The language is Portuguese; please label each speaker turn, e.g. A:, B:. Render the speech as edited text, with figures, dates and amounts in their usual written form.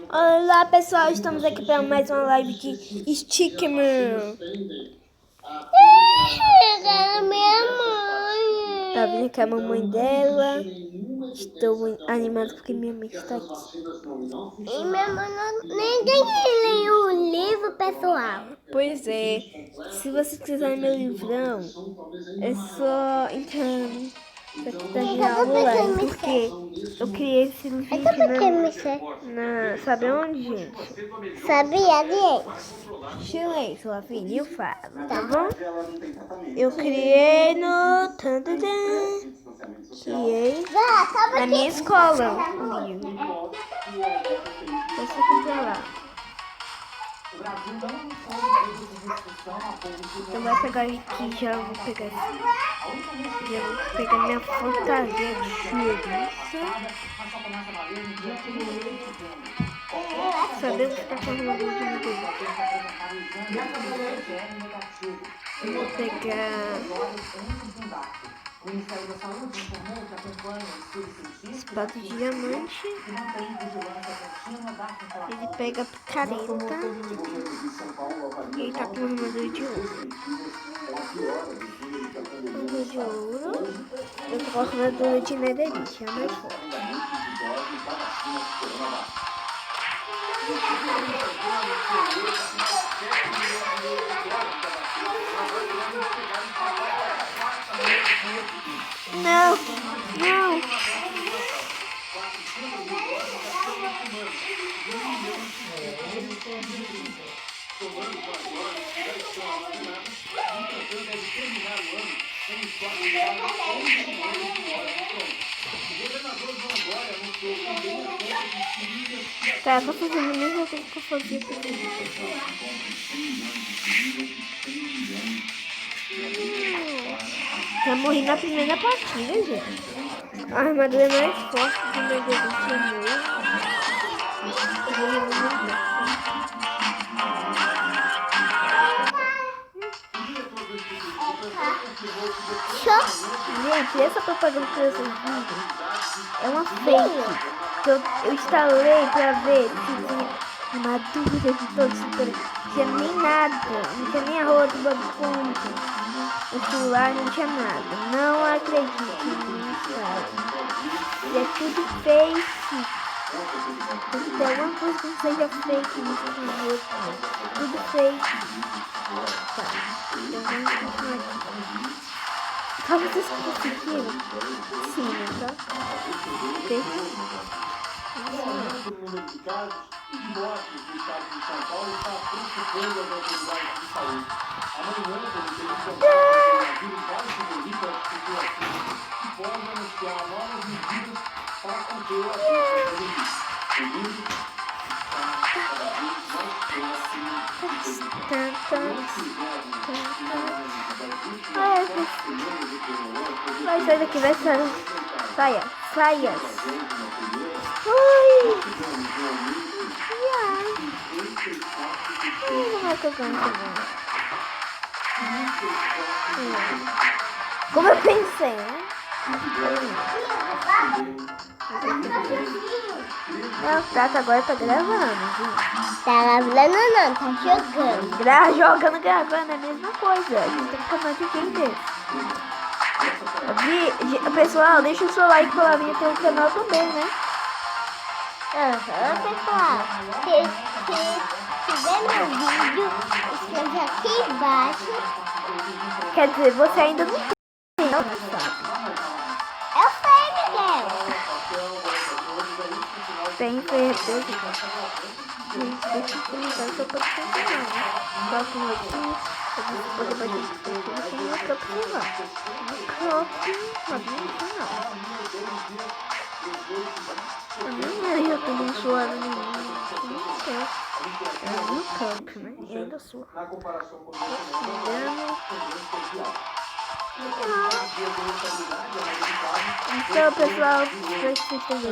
A: Olá pessoal, estamos aqui para mais uma live de Stickman.
B: Chega minha mãe.
A: Tá vendo que é a mamãe dela. Estou animado porque minha mãe está aqui.
B: E minha mãe ninguém lê o livro, pessoal.
A: Pois é, se vocês quiserem meu livrão, é só entrar aqui da minha aula, porque eu criei esse livro sabe onde, gente?
B: Sabia, gente?
A: Silêncio, Lavínia, eu falo, tá bom? Eu criei no... Criei na minha escola o livro. Você compra lá. Eu vou pegar aqui, já vou pegar esse. Já vou pegar minha fantasia de xerife. Saber o que tá fazendo o vídeo dele. Eu vou pegar espada de diamante. Ele pega a picareta. E ele tá com uma armadura de ouro. Armadura de ouro. Eu tô com a armadura de netherite, é mais forte. Não, não. Tá, tô fazendo a mesma coisa que eu fazia com já morri na primeira partida, gente. A armadura mais forte do meu delícia Gente, essa propaganda que vocês viram é uma fake. Que eu instalei pra ver se tinha armadura de todos os super. Não tinha nem nada. Não tinha nem a rola do Bob Esponja. O celular não tinha nada. Não acredito nisso. E é tudo fake. Tem alguma coisa que não seja fake nesse jogo. Tudo fake. Tá. Então vamos continuar aqui. Tá, vocês conseguiram? Sim, tá? Ok.
C: O número de casos e de mortes no estado de São Paulo está preocupando as autoridades de saúde. Amanhã, o Comitê de Coronavírus vai se reunir com as populações e pode anunciar novas medidas para conter a pandemia. O vírus está cada vez mais próximo
A: Vai sair daqui, vai sair. Saia, saias. Ui! Como é que eu ganho também? Como eu pensei, né? Não, Tata, agora tá gravando, gente.
B: Tá gravando não, tá jogando.
A: Jogando, gravando é a mesma coisa. A gente tem que canal de gamer. Pessoal, deixa o seu like pra Lavínia ter um canal também, né?
B: Pessoal, se ver meu vídeo, escreve aqui embaixo.
A: Quer dizer, você ainda não tem, não sabe?
B: Eu sei, Miguel.
A: Tem certeza. Deixa eu comentar se eu posso canal. Coloca um aqui. Eu vou poder bater esse vídeo no próprio canal. No próprio canal. Eu tô muito suado no campo, né? E ainda sua. Então, pessoal, espero que vocês tenham